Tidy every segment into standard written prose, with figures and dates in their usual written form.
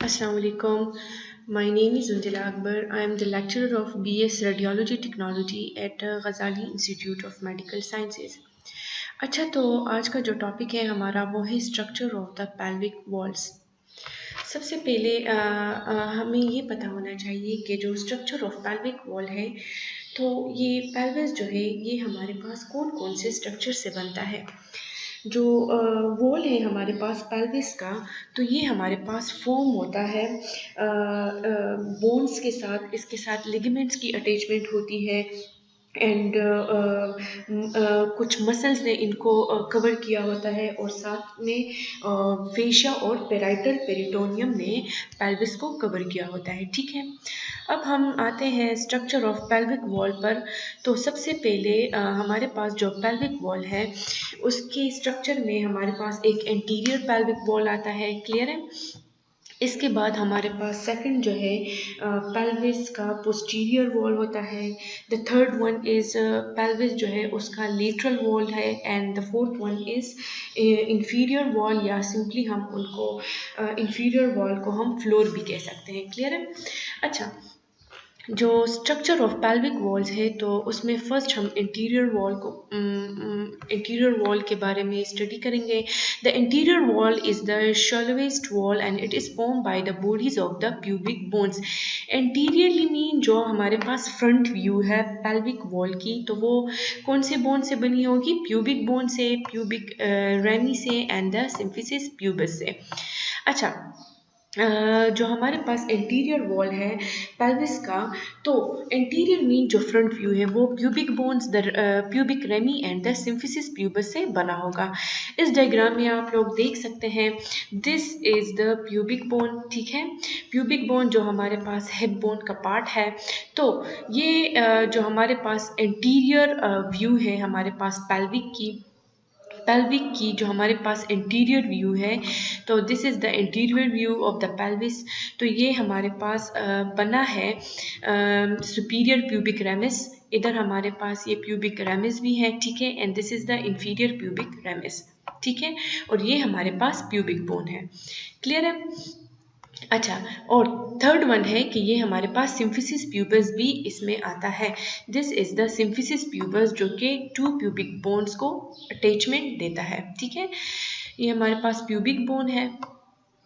Assalamu alaikum. My name is Undila Akbar. I am the lecturer of BS Radiology Technology at Ghazali Institute of Medical Sciences. अच्छा, तो आज का जो topic है हमारा वो है structure of the pelvic walls. सबसे पहले हमें ये पता होना चाहिए कि जो स्ट्रक्चर ऑफ पेल्विक वॉल है, तो ये पेल्विस जो है ये हमारे पास कौन कौन से स्ट्रक्चर से बनता है। जो वॉल है हमारे पास पेल्विस का, तो ये हमारे पास फॉर्म होता है बोन्स के साथ, इसके साथ लिगामेंट्स की अटैचमेंट होती है एंड कुछ मसल्स ने इनको कवर किया होता है और साथ में फेशिया और पेराइटल पेरिटोनियम ने पेल्विस को कवर किया होता है। ठीक है, अब हम आते हैं स्ट्रक्चर ऑफ पेल्विक वॉल पर। तो सबसे पहले हमारे पास जो पेल्विक वॉल है उसके स्ट्रक्चर में हमारे पास एक एंटीरियर पेल्विक वॉल आता है। क्लियर है। इसके बाद हमारे पास सेकंड जो है पेल्विस का पोस्टीरियर वॉल होता है। The third one is pelvis जो है उसका लेटरल वॉल है and the fourth one is inferior wall, या सिंपली हम उनको इंफीरियर वॉल को हम फ्लोर भी कह सकते हैं। क्लियर है। अच्छा, जो स्ट्रक्चर ऑफ पेल्विक वॉल्स है तो उसमें फर्स्ट हम इंटीरियर वॉल के बारे में स्टडी करेंगे। The anterior wall is the shallowest wall and it is form by the bodies of the pubic bones. Anteriorly mean जो हमारे पास फ्रंट व्यू है पेल्विक वॉल की, तो वो कौन से बोन से बनी होगी? प्यूबिक बोन से, प्यूबिक रेमी से एंड द सिम्फिसिस प्यूबिस से। अच्छा, जो हमारे पास इंटीरियर वॉल है पेल्विस का, तो इंटीरियर मीन जो फ्रंट व्यू है वो pubic bones, the pubic rami and the symphysis pubis से बना होगा। इस डायग्राम में आप लोग देख सकते हैं, this is the pubic bone. ठीक है, प्यूबिक बोन जो हमारे पास हिप बोन का पार्ट है। तो ये जो हमारे पास इंटीरियर व्यू है हमारे पास पेल्विक की जो हमारे पास इंटीरियर व्यू है, तो this is the interior view of the pelvis. तो ये हमारे पास बना है सुपीरियर प्यूबिक रेमिस। इधर हमारे पास ये प्यूबिक रेमिस भी है। ठीक है, and this is the inferior pubic ramus. ठीक है, और ये हमारे पास प्यूबिक बोन है। क्लियर है। अच्छा, और थर्ड वन है कि ये हमारे पास सिम्फिसिस प्यूबस भी इसमें आता है। This is the symphysis pubis जो कि टू प्यूबिक बोन्स को अटैचमेंट देता है। ठीक है, ये हमारे पास प्यूबिक बोन है।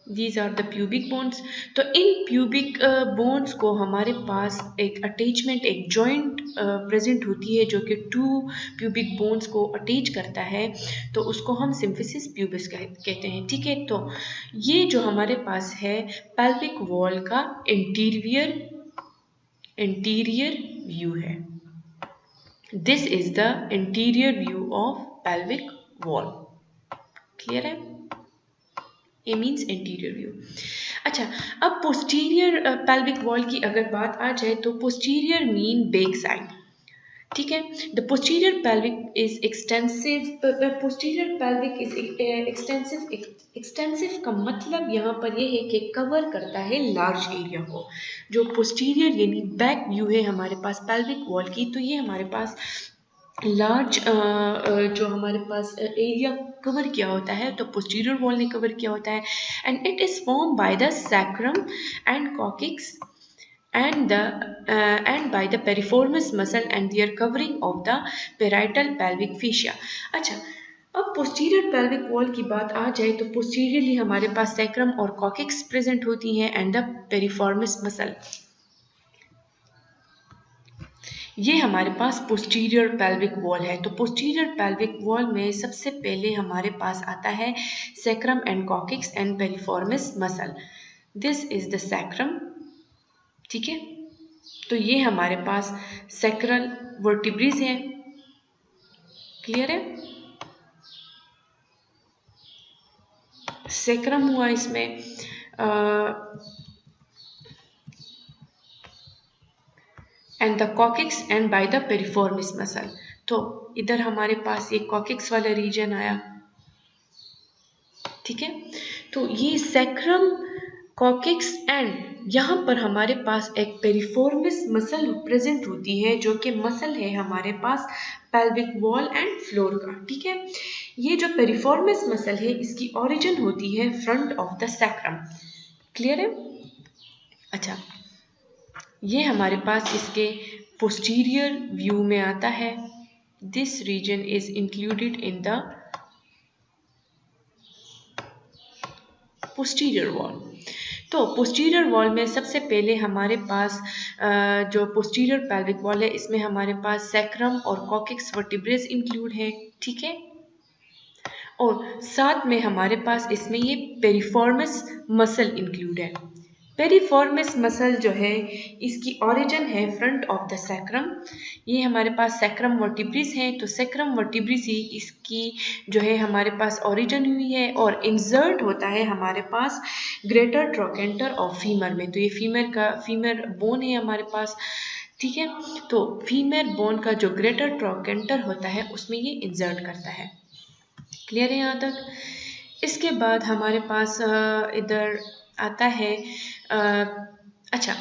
These are the pubic bones. तो इन प्यूबिक बोन्स को हमारे पास एक अटैचमेंट, एक जॉइंट प्रेजेंट होती है जो कि टू प्यूबिक बोन्स को अटैच करता है, तो उसको हम सिम्फिसिस प्यूबिस कहते हैं। ठीक है, तो ये जो हमारे पास है पेल्विक वॉल का इंटीरियर व्यू है। This is the interior view of pelvic wall. Clear है। ए मीन्स इंटीरियर व्यू। अच्छा, अब पोस्टीरियर पेल्विक वॉल की अगर बात आ जाए तो पोस्टीरियर मीन बैक साइड। ठीक है, the posterior pelvic is extensive. Posterior pelvic is extensive का मतलब यहाँ पर यह है कि कवर करता है लार्ज एरिया को। जो पोस्टीरियर यानी बैक व्यू है हमारे पास पेल्विक वॉल की, तो ये हमारे पास लार्ज जो हमारे पास एरिया कवर किया होता है, तो पोस्टीरियर वॉल ने कवर किया होता है। And it is form by the sacrum and coccyx and by the piriformis muscle and their covering of the parietal pelvic fascia। अच्छा, अब पोस्टीरियर पेल्विक वॉल की बात आ जाए तो पोस्टीरियरली हमारे पास सैक्रम और कॉकिक्स प्रेजेंट होती हैं एंड द पेरिफॉर्मिस मसल। ये हमारे पास पोस्टीरियर पेल्विक वॉल है। तो पोस्टीरियर पेल्विक वॉल में सबसे पहले हमारे पास आता है sacrum and coccyx and पेरिफॉर्मिस muscle. This is the sacrum. ठीक है, तो ये हमारे पास सैक्रल वर्टिब्रीज हैं। क्लियर है। सैक्रम हुआ इसमें, and the coccyx and by the piriformis muscle. तो इधर हमारे पास ये कॉकिक्स वाला रीजन आया। ठीक है, तो ये सैक्रम, कॉकिक्स एंड यहाँ पर हमारे पास एक पेरिफॉर्मिस मसल प्रेजेंट होती है जो कि मसल है हमारे पास पेल्विक वॉल एंड फ्लोर का। ठीक है, ये जो पेरिफॉर्मिस मसल है इसकी ओरिजिन होती है front of the sacrum. Clear है? अच्छा, ये हमारे पास इसके पोस्टीरियर व्यू में आता है। This region is included in the posterior wall. तो पोस्टीरियर वॉल में सबसे पहले हमारे पास जो पोस्टीरियर पेल्विक वॉल है, इसमें हमारे पास सैक्रम और कॉक्सिक्स वर्टिब्रेस इंक्लूड है, ठीक है। और साथ में हमारे पास इसमें ये पेरिफॉर्मस मसल इंक्लूड है। पेरिफॉर्मस मसल जो है इसकी ओरिजिन है फ्रंट ऑफ द सैक्रम। ये हमारे पास सैक्रम वर्टिब्रिस है, तो सैक्रम वर्टिब्रिस ही इसकी जो है हमारे पास ओरिजिन हुई है और इंसर्ट होता है हमारे पास ग्रेटर ट्रोकेंटर ऑफ फीमर में। तो ये फीमर बोन है हमारे पास, ठीक है। तो फीमर बोन का जो ग्रेटर ट्रोकेंटर होता है उसमें ये इंसर्ट करता है। क्लियर है यहाँ तक? इसके बाद हमारे पास इधर आता है अच्छा,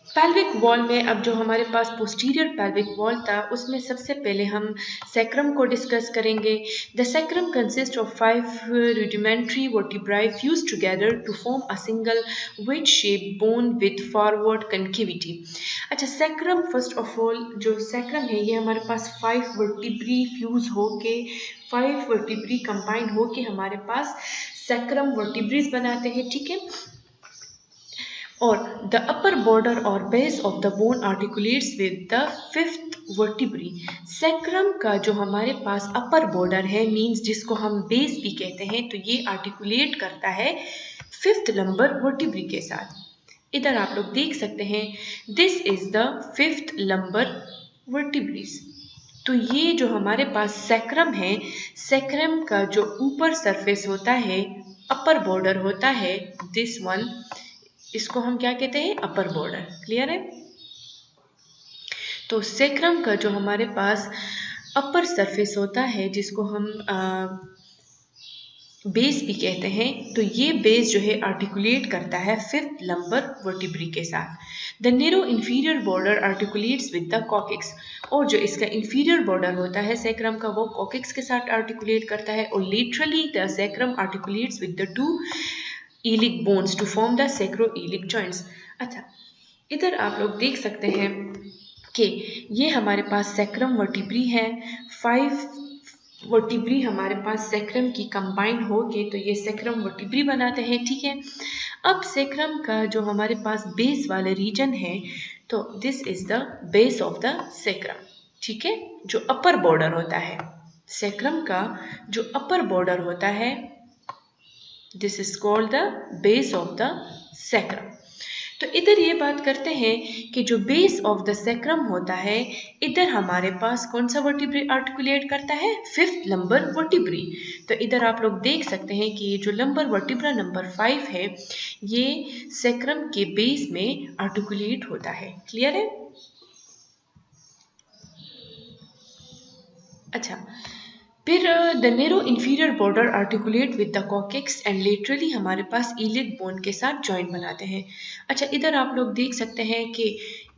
पेल्विक वॉल में अब जो हमारे पास पोस्टीरियर पेल्विक वॉल था उसमें सबसे पहले हम सैक्रम को डिस्कस करेंगे। The sacrum consist of 5 rudimentary vertebrae fused together to form a single wedge shaped bone with forward concavity। अच्छा, सैक्रम फर्स्ट ऑफ ऑल जो सैक्रम है ये हमारे पास 5 वर्टिब्री फ्यूज होके 5 वर्टिब्री कंबाइन होके हमारे पास सैक्रम वर्टिब्रीज बनाते हैं, ठीक है। और द अपर बॉर्डर और base of the bone articulates with the 5th vertebrae. Sacrum का जो हमारे पास अपर बॉर्डर है मींस जिसको हम बेस भी कहते हैं, तो ये आर्टिकुलेट करता है 5th लंबर वर्टिब्री के साथ। इधर आप लोग देख सकते हैं, this is the 5th lumbar vertebrae. तो ये जो हमारे पास सैक्रम है, सैक्रम का जो ऊपर सरफेस होता है, अपर बॉर्डर होता है, दिस वन, इसको हम क्या कहते हैं? Upper border. क्लियर है? तो सैक्रम का जो हमारे पास अपर सरफेस होता है जिसको हम बेस भी कहते हैं, तो ये बेस जो है आर्टिकुलेट करता है 5th लंबर वर्टिब्री के साथ। The narrow inferior border articulates with the coccyx. और जो इसका इंफीरियर बॉर्डर होता है सैक्रम का वो कॉक्सिक्स के साथ आर्टिकुलेट करता है। और laterally the sacrum articulates with the 2 iliac bones to form the sacroiliac joints। अच्छा, इधर आप लोग देख सकते हैं कि ये हमारे पास सैक्रम वर्टिब्री है। 5 वर्टिब्री हमारे पास सैक्रम की कंबाइन होके तो ये सैक्रम वर्टिब्री बनाते हैं, ठीक है। अब सैक्रम का जो हमारे पास बेस वाले रीजन है, तो this is the base of the sacrum, ठीक है। जो अपर बॉर्डर होता है सैक्रम का, जो अपर बॉर्डर होता है, this is called the base of the sacrum. तो इधर ये बात करते हैं कि जो बेस ऑफ द सैक्रम होता है, इधर हमारे पास कौन सा वर्टिब्री आर्टिकुलेट करता है? 5th lumbar vertebrae. तो इधर आप लोग देख सकते हैं कि ये जो लंबर वर्टिब्रा नंबर 5 है ये सैक्रम के बेस में आर्टिकुलेट होता है। क्लियर है? अच्छा, फिर the narrow inferior border articulate with the coccyx and laterally हमारे पास ईलिक बोन के साथ जॉइंट बनाते हैं। अच्छा, इधर आप लोग देख सकते हैं कि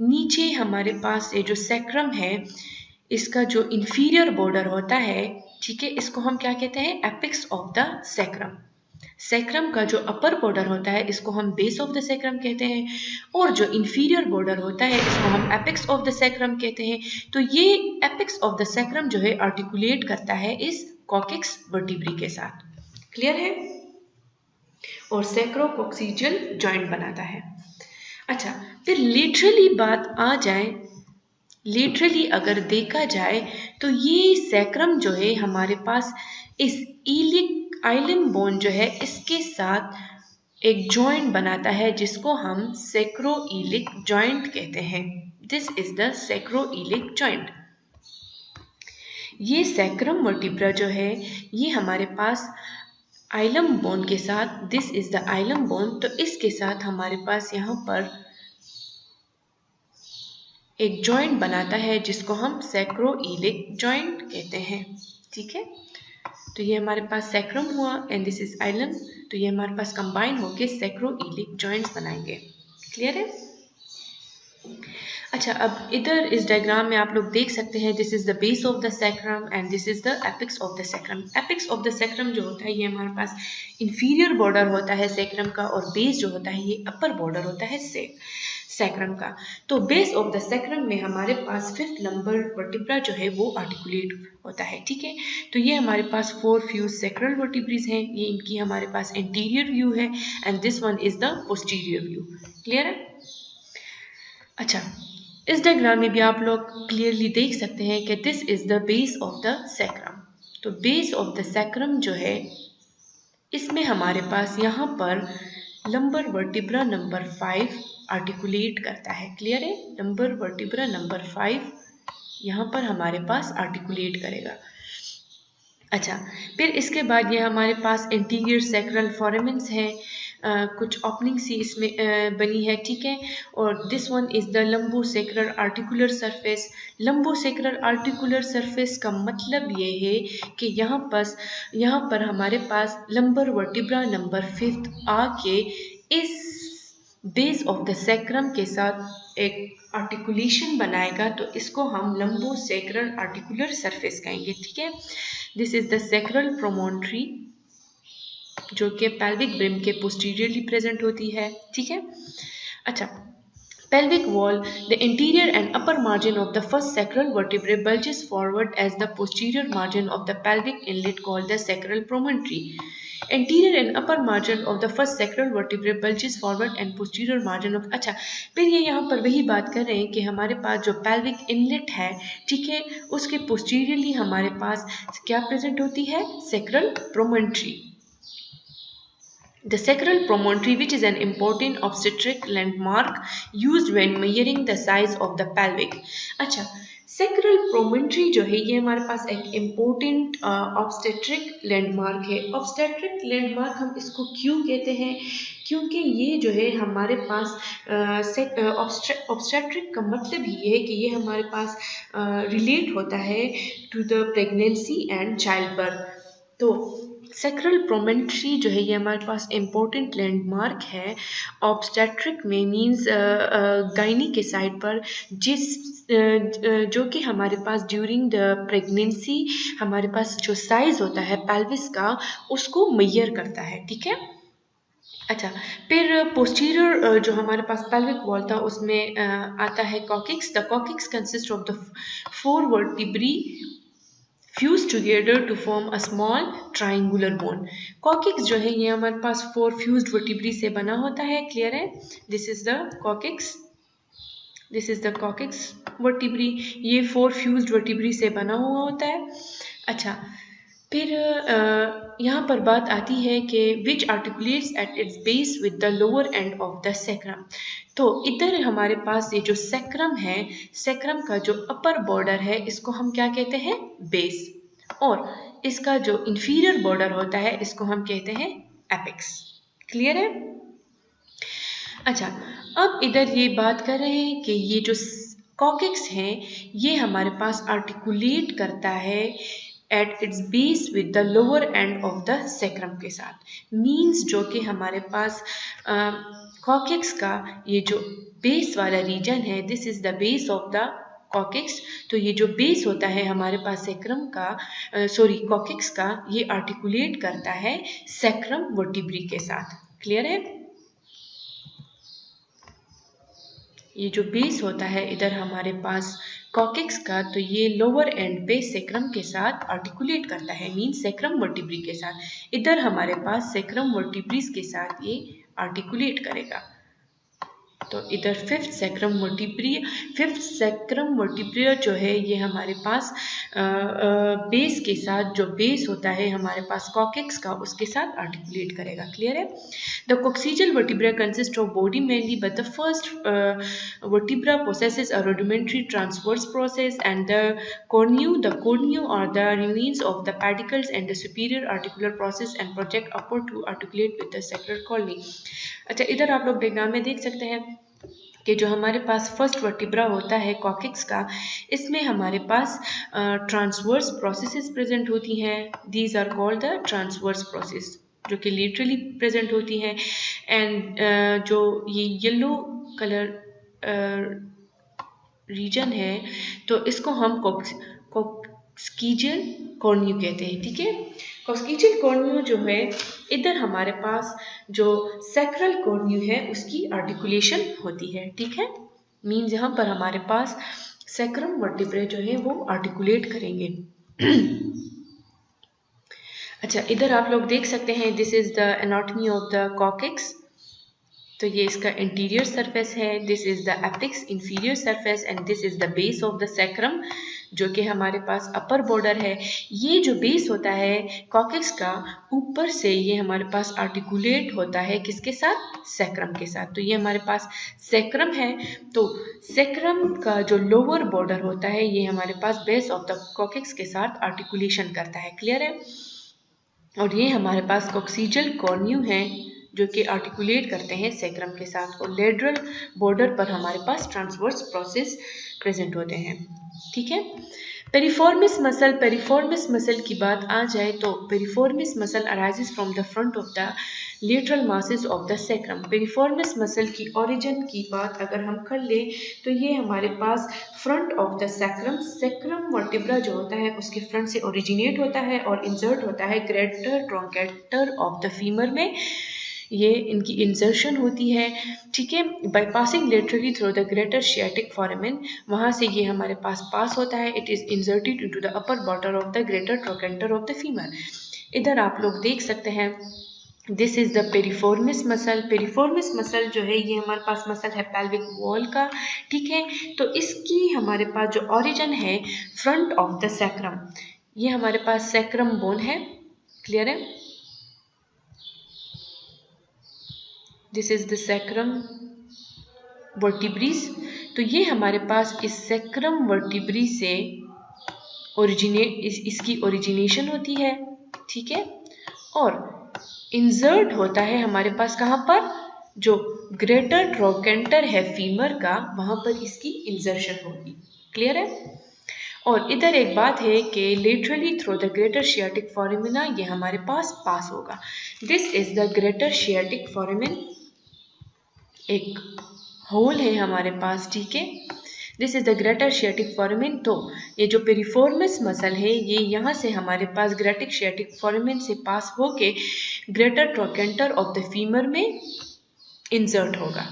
नीचे हमारे पास ये जो सैक्रम है इसका जो इंफीरियर बॉर्डर होता है, ठीक है, इसको हम क्या कहते हैं? Apex of the sacrum. Sacrum का जो अपर बॉर्डर होता है इसको हम बेस ऑफ द सैक्रम कहते हैं और जो इंफीरियर बॉर्डर होता है इसको हम एपिक्स ऑफ द सैक्रम कहते हैं। तो ये एपिक्स ऑफ द सैक्रम जो है आर्टिकुलेट करता है इस कॉक्सिक्स वर्टिब्री के साथ। क्लियर है? और सैक्रोकॉक्सिजियल जॉइंट बनाता है। अच्छा, फिर लेटरली बात आ जाए, लेटरली अगर देखा जाए तो ये सैक्रम जो है हमारे पास इस ईलिक आइलम बोन जो है इसके साथ एक जॉइंट बनाता है जिसको हम सैक्रोइलिक जॉइंट कहते हैं। This is the sacroiliac joint. ये सैक्रम वर्टिब्रा जो है ये हमारे पास आइलम बोन के साथ, this is the ilium bone, तो इसके साथ हमारे पास यहाँ पर एक जॉइंट बनाता है जिसको हम सैक्रोइलिक जॉइंट कहते हैं, ठीक है। तो ये हमारे पास सैक्रम हुआ एंड दिस इज आइलम, तो ये हमारे पास कंबाइन होके सैक्रोइलिक जॉइंट्स बनाएंगे। क्लियर है? अच्छा, अब इधर इस डायग्राम में आप लोग देख सकते हैं, this is the base of the sacrum and this is the apex of the sacrum. Apex of the sacrum जो होता है ये हमारे पास इंफीरियर बॉर्डर होता है सैक्रम का, और बेस जो होता है ये अपर बॉर्डर होता है सैक्रम का। तो बेस ऑफ द सैक्रम में हमारे पास 5th नंबर वर्टिब्रा जो है वो आर्टिकुलेट होता है, ठीक है। तो ये हमारे पास 4 फ्यूज सैक्रल वर्टिब्रीज हैं, ये इनकी हमारे पास इंटीरियर व्यू है and this one is the posterior view. Clear है? अच्छा, इस डायग्राम में भी आप लोग क्लियरली देख सकते हैं कि this is the base of the sacrum. तो बेस ऑफ द सैक्रम जो है इसमें हमारे पास यहाँ पर लंबर वर्टिब्रा नंबर 5 आर्टिकुलेट करता है। क्लियर है? लंबर वर्टिब्रा नंबर 5 यहाँ पर हमारे पास आर्टिकुलेट करेगा। अच्छा, फिर इसके बाद ये हमारे पास इंटीरियर सैक्रल फोरामेंस हैं, कुछ ओपनिंग सी इसमें बनी है, ठीक है। और दिस वन इज द लंबो सैक्रल आर्टिकुलर सरफेस। लंबो सैक्रल आर्टिकुलर सरफेस का मतलब ये है कि यहाँ पर हमारे पास लंबर वर्टिब्रा नंबर 5 आके इस बेस ऑफ द सैक्रम के साथ एक आर्टिकुलेशन बनाएगा, तो इसको हम लंबो सैक्रल आर्टिकुलर सरफेस कहेंगे, ठीक है। This is the sacral promontory जो कि पेल्विक ब्रिम के पोस्टीरियरली प्रेजेंट होती है, ठीक है। अच्छा, pelvic wall, the interior and upper margin of the first sacral vertebrae bulges forward as the posterior margin of the pelvic inlet called the sacral promontory. Anterior and upper margin of the first sacral vertebrae bulges forward and posterior margin of, अच्छा, फिर ये यहाँ पर वही बात कर रहे हैं कि हमारे पास जो pelvic inlet है, ठीक है, उसके posteriorly हमारे पास क्या प्रेजेंट होती है? sacral promontory. The sacral promontory, which is an important obstetric landmark used when measuring the size of the pelvic. अच्छा, sacral promontory जो है ये हमारे पास एक important obstetric landmark है। obstetric landmark हम इसको क्यों कहते हैं? क्योंकि ये जो है हमारे पास obstetric का मतलब ये है कि ये हमारे पास relate होता है to the pregnancy and childbirth। तो सैक्रल प्रोमेंट्री जो है ये हमारे पास इम्पोर्टेंट लैंडमार्क है ऑब्स्टेट्रिक में, मींस गायनी के साइड पर, जो कि हमारे पास ड्यूरिंग द प्रेगनेंसी हमारे पास जो साइज होता है पेल्विस का उसको मेजर करता है, ठीक है। अच्छा, फिर पोस्टीरियर जो हमारे पास पेल्विक वॉल था उसमें आता है coccyx. The coccyx consist of the 4 vertebrae fused together to form a small triangular bone. Coccyx जो है ये हमारे पास 4 फ्यूज्ड वर्टिब्री से बना होता है। क्लियर है? This is the coccyx, this is the coccyx vertebrae, ये 4 फ्यूज्ड वर्टिब्री से बना हुआ होता है। अच्छा, फिर यहाँ पर बात आती है कि which articulates at its base with the lower end of the sacrum. तो इधर हमारे पास ये जो सैक्रम है, सैक्रम का जो अपर बॉर्डर है इसको हम क्या कहते हैं? बेस। और इसका जो इंफीरियर बॉर्डर होता है इसको हम कहते हैं एपेक्स। क्लियर है? अच्छा, अब इधर ये बात कर रहे हैं कि ये जो कॉकिक्स हैं ये हमारे पास आर्टिकुलेट करता है eight its base with the lower end of the sacrum के साथ। मीन्स जो कि हमारे पास कॉकिक्स का ये जो बेस वाला रीजन है, this is the base of the coccyx. तो ये जो बेस होता है हमारे पास सैक्रम का, कॉकिक्स का, ये आर्टिकुलेट करता है सैक्रम वर्टिब्री के साथ। क्लियर है? ये जो बेस होता है इधर हमारे पास कॉकिक्स का, तो ये लोअर एंड पे सैक्रम के साथ आर्टिकुलेट करता है, मींस सैक्रम वर्टिब्री के साथ। इधर हमारे पास सैक्रम वर्टिब्रीज के साथ ये आर्टिकुलेट करेगा। तो इधर फिफ्थ सैक्रम वर्टिब्रिया जो है ये हमारे पास बेस के साथ, जो बेस होता है हमारे पास कॉकिक्स का, उसके साथ आर्टिकुलेट करेगा। क्लियर है? The coccygeal vertebra consist of body mainly, but the first vertebra possesses a rudimentary transverse process, and the cornue are the remains of the pedicles and the superior articular process and project upward to articulate with the sacral colony। अच्छा, इधर आप लोग diagram में देख सकते हैं कि जो हमारे पास फर्स्ट वर्टिब्रा होता है कॉकिक्स का, इसमें हमारे पास ट्रांसवर्स प्रोसेसेस प्रेजेंट होती हैं। These are called the transverse process, जो कि लिटरली प्रेजेंट होती हैं। एंड जो ये येलो कलर रीजन है तो इसको हम कॉक्सिजियल कॉर्नियो कहते हैं, ठीक है। कॉक्सिजियल कॉर्नियो जो है, इधर हमारे पास जो सैक्रल कॉर्नियो है उसकी आर्टिकुलेशन होती है, ठीक है। मीन्स यहाँ पर हमारे पास सैक्रम वर्टिब्रे जो है वो आर्टिकुलेट करेंगे। अच्छा, इधर आप लोग देख सकते हैं, this is the anatomy of the coccyx. तो ये इसका इंटीरियर सरफेस है, this is the apex inferior surface and this is the base of the sacrum, जो कि हमारे पास अपर बॉर्डर है। ये जो बेस होता है कॉकेक्स का, ऊपर से ये हमारे पास आर्टिकुलेट होता है किसके साथ? सैक्रम के साथ। तो ये हमारे पास सैक्रम है, तो सैक्रम का जो लोअर बॉर्डर होता है ये हमारे पास बेस ऑफ द कॉकेक्स के साथ आर्टिकुलेशन करता है, क्लियर है। और ये हमारे पास कॉक्सिजियल कॉर्नियो है जो कि आर्टिकुलेट करते हैं सैक्रम के साथ, और लेटरल बॉर्डर पर हमारे पास ट्रांसवर्स प्रोसेस प्रेजेंट होते हैं, ठीक है। पेरिफॉर्मिस मसल की बात आ जाए तो piriformis muscle arises from the front of the lateral masses of the sacrum. Piriformis muscle की ओरिजिन की बात अगर हम कर ले तो ये हमारे पास front of the sacrum vertebra जो होता है उसके फ्रंट से ओरिजिनेट होता है और इंसर्ट होता है greater trochanter of the femur में। ये इनकी इंसर्शन होती है, ठीक है, by passing laterally through the greater sciatic foramen. वहाँ से ये हमारे पास होता है, it is inserted into the upper border of the greater trochanter of the femur. इधर आप लोग देख सकते हैं, this is the piriformis muscle. Piriformis muscle जो है ये हमारे पास मसल है पेल्विक वॉल का, ठीक है। तो इसकी हमारे पास जो ओरिजिन है फ्रंट ऑफ द सैक्रम, ये हमारे पास सैक्रम बोन है, क्लियर है। This is the sacrum vertebrae. तो ये हमारे पास इस सैक्रम वर्टिब्री से इसकी ओरिजिनेशन होती है, ठीक है, और इंसर्ट होता है हमारे पास कहाँ पर? जो ग्रेटर ट्रोकेंटर है फीमर का, वहां पर इसकी इंसर्शन होगी, क्लियर है। और इधर एक बात है कि laterally through the greater sciatic foramina ये हमारे पास होगा। This is the greater sciatic foramen, एक होल है हमारे पास, ठीक है। This is the greater sciatic foramen. तो ये जो पेरिफॉर्मिस मसल है ये यहाँ से हमारे पास ग्रेटिक शियाटिक फोरामिन से पास होके greater trochanter of the femur में इंसर्ट होगा।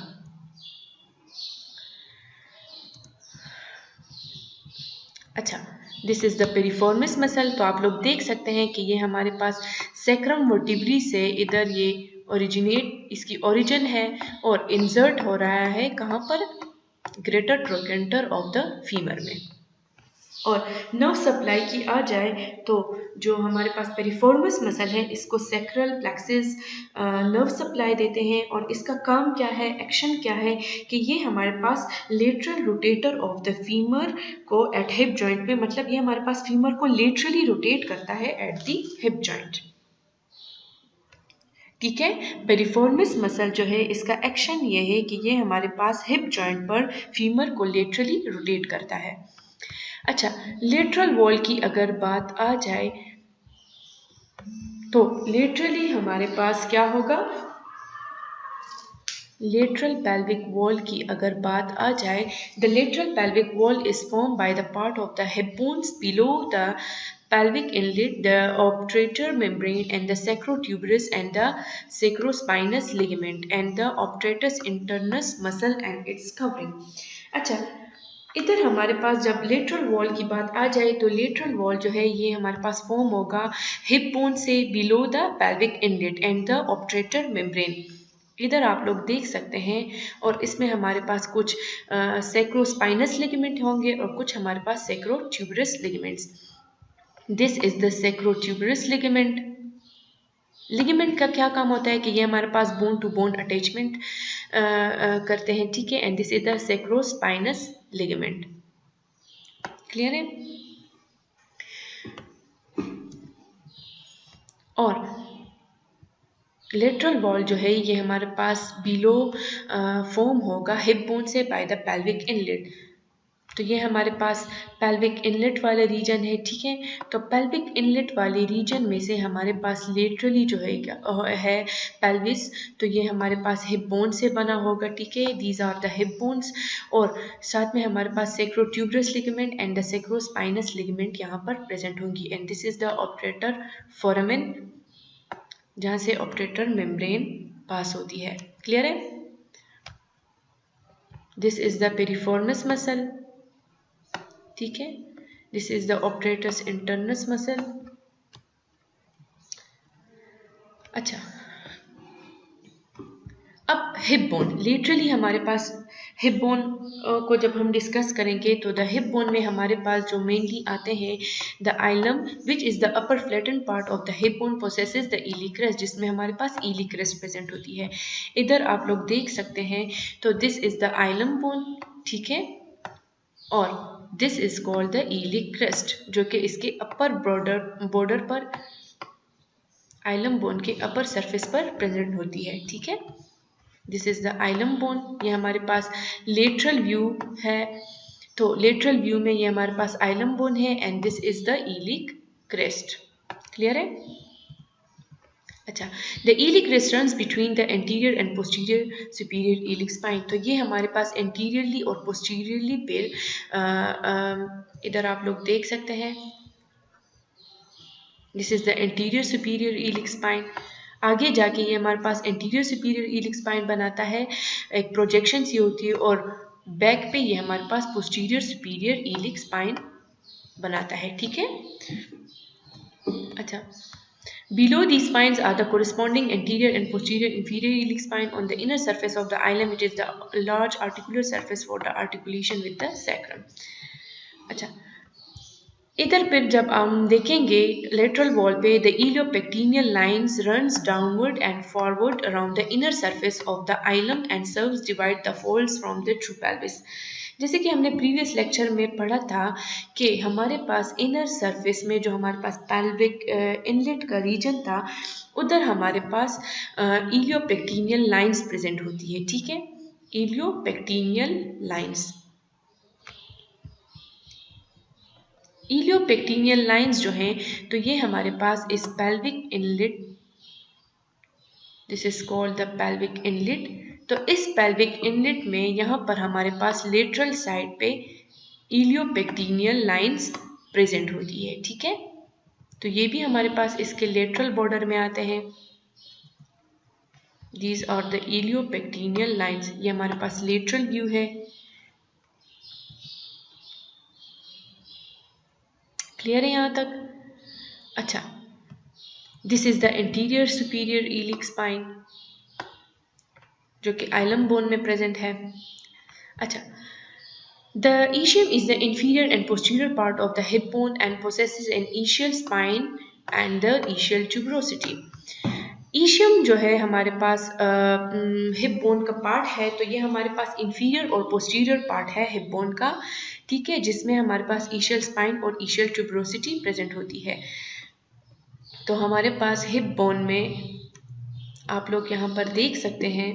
अच्छा, this is the piriformis muscle. तो आप लोग देख सकते हैं कि ये हमारे पास सैक्रम वर्टिब्री से इधर ये ओरिजिनेट, इसकी ओरिजिन है और इंसर्ट हो रहा है कहाँ पर? Greater trochanter of the femur में। और नर्व सप्लाई की आ जाए तो जो हमारे पास पेरिफॉर्मिस मसल है इसको सैक्रल प्लेक्सिस नर्व सप्लाई देते हैं, और इसका काम क्या है, एक्शन क्या है कि ये हमारे पास lateral rotator of the femur को एट हिप जॉइंट में, मतलब ये हमारे पास फीमर को लेटरली रोटेट करता है एट द हिप जॉइंट, ठीक है। पेरिफॉर्मिस मसल जो है इसका एक्शन ये है कि ये हमारे पास हिप जॉइंट पर फीमर को लेटरली रोटेट करता है। अच्छा, लेटरल वॉल की अगर बात आ जाए तो लेटरली हमारे पास क्या होगा? लेटरल पेल्विक वॉल की अगर बात आ जाए, the lateral pelvic wall is form by the part of the hip bones below the pelvic inlet, the obturator membrane and the sacrotuberous and the sacrospinous ligament and the obturatus internus muscle and its covering। अच्छा, इधर हमारे पास जब lateral wall की बात आ जाए तो lateral wall जो है ये हमारे पास फॉर्म होगा हिप बोन से below the pelvic inlet and the obturator membrane. इधर आप लोग देख सकते हैं, और इसमें हमारे पास कुछ सैक्रोस्पाइनस लिगामेंट होंगे और कुछ हमारे पास sacrotuberous ligaments. This is the sacrotuberous ligament. Ligament का क्या काम होता है कि ये हमारे पास बोन टू बोन अटैचमेंट करते हैं, ठीक है, and this is the sacrospinous ligament, clear है। और लेटरल वॉल जो है ये हमारे पास बिलो फॉर्म होगा हिप बोन से बाय द पेल्विक इनलेट। तो ये हमारे पास पेल्विक इनलेट वाला रीजन है, ठीक है। तो पेल्विक इनलेट वाले रीजन में से हमारे पास लेटरली जो है क्या है पेल्विस, तो ये हमारे पास हिप बोन से बना होगा, ठीक है। These are the hip bones, और साथ में हमारे पास sacrotuberous ligament and the sacrospinous ligament यहाँ पर प्रेजेंट होंगी। And this is the obturator foramen, जहाँ से ऑपरेटर मेम्ब्रेन पास होती है। क्लियर है? This is the piriformis muscle, ठीक है। This is the obturator internus muscle. अच्छा, अब हिप बोन, लिटरली हमारे पास हिप बोन को जब हम डिस्कस करेंगे तो द हिप बोन में हमारे पास जो मेनली आते हैं the ilium which is the upper flattened part of the hip bone possesses the iliac crest, जिसमें हमारे पास ईली क्रेस्ट प्रेजेंट होती है। इधर आप लोग देख सकते हैं, तो this is the ilium bone, ठीक है, और this is called the iliac crest, जो कि इसके अपर बॉर्डर पर आइलम बोन के अपर सरफेस पर प्रेजेंट होती है, ठीक है। This is the ilium bone. ये हमारे पास लेटरल व्यू है, तो लेटरल व्यू में ये हमारे पास आइलम बोन है and this is the iliac crest. Clear है? अच्छा, the iliac crest runs between the anterior and posterior superior iliac spine. तो ये हमारे पास एंटीरियरली और पोस्टीरियरली इधर आप लोग देख सकते हैं, this is the anterior superior iliac spine. आगे जाके ये हमारे पास एंटीरियर सुपीरियर ईलिक स्पाइन बनाता है, एक प्रोजेक्शन सी होती है, और बैक पे ये हमारे पास पोस्टीरियर सुपीरियर ईलिक स्पाइन बनाता है, ठीक है। अच्छा, below these spines are the corresponding anterior and posterior inferior iliac spine. On the inner surface of the ilum, it is the large articular surface for the articulation with the sacrum. अच्छा, इधर फिर जब हम देखेंगे lateral wall पे, the iliopectineal lines runs downward and forward around the inner surface of the ilium and serves divide the folds from the true pelvis. जैसे कि हमने प्रीवियस लेक्चर में पढ़ा था कि हमारे पास इनर सरफेस में जो हमारे पास पेल्विक इनलेट का रीजन था, उधर हमारे पास इलियोपेक्टिनियल लाइन्स प्रेजेंट होती है, ठीक है। इलियोपेक्टिनियल लाइन्स, इलियोपेक्टिनियल लाइंस जो हैं, तो ये हमारे पास इस pelvic inlet, this is called the pelvic inlet. तो इस पेल्विक इनलेट में यहाँ पर हमारे पास लेटरल साइड पे इलियोपेक्टिनियल लाइंस प्रेजेंट होती है, ठीक है। तो ये भी हमारे पास इसके लेटरल बॉर्डर में आते हैं। These are the iliopectineal lines. ये हमारे पास लेटरल व्यू है। क्लियर है यहाँ तक? अच्छा, this is the interior superior iliac spine, जो कि आइलम बोन में प्रेजेंट है। अच्छा, the ischium is the inferior and posterior part of the hip bone and possesses an ischial spine and the ischial tuberosity. Ischium जो है हमारे पास hip bone का पार्ट है, तो ये हमारे पास इंफीरियर और पोस्टीरियर पार्ट है हिप बोन का, ठीक है, जिसमें हमारे पास ईशियल स्पाइन और ईशियल ट्यूबरोसिटी प्रेजेंट होती है। तो हमारे पास हिप बोन में आप लोग यहाँ पर देख सकते हैं,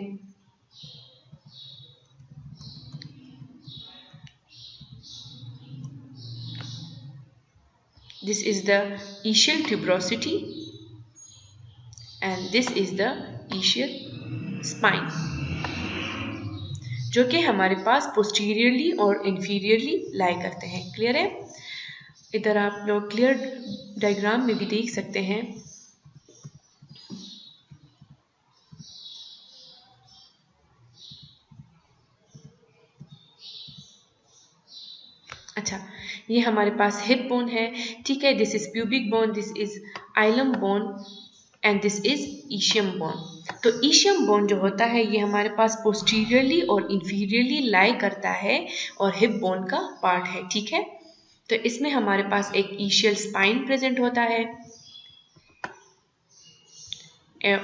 this is the ischial tuberosity and this is the ischial spine, जो कि हमारे पास पोस्टीरियरली और इंफीरियरली लाई करते हैं। क्लियर है? इधर आप लोग क्लियर डायग्राम में भी देख सकते हैं। अच्छा, ये हमारे पास हिप बोन है, ठीक है। This is pubic bone, this is ilium bone and this is ischium bone. तो ईशियम बोन जो होता है ये हमारे पास पोस्टीरियरली और इंफीरियरली लाई करता है और हिप बोन का पार्ट है, ठीक है। तो इसमें हमारे पास एक ईशियल स्पाइन प्रेजेंट होता है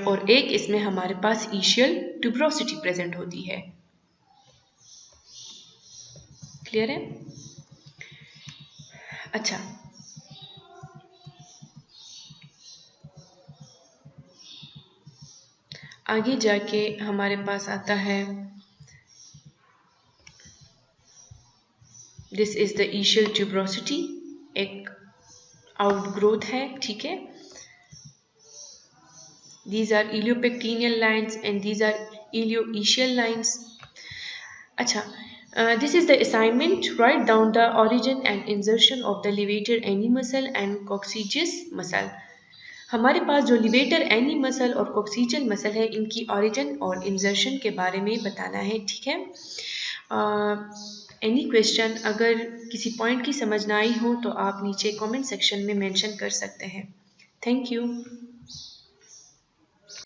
और एक इसमें हमारे पास ईशियल ट्यूबरोसिटी प्रेजेंट होती है। क्लियर है? अच्छा, आगे जाके हमारे पास आता है दिस इज द ईशियल ट्यूब्रोसिटी, एक आउटग्रोथ है, ठीक है। These are iliopectineal lines and these are ilioischial lines. अच्छा, this is the assignment. Write down the origin and insertion of the levator ani muscle and coccygeus muscle. हमारे पास जो levator any muscle और coccygeal muscle है, इनकी origin और insertion के बारे में बताना है, ठीक है। एनी क्वेश्चन, अगर किसी पॉइंट की समझ ना आई हो तो आप नीचे कमेंट सेक्शन में मेंशन कर सकते हैं। Thank you.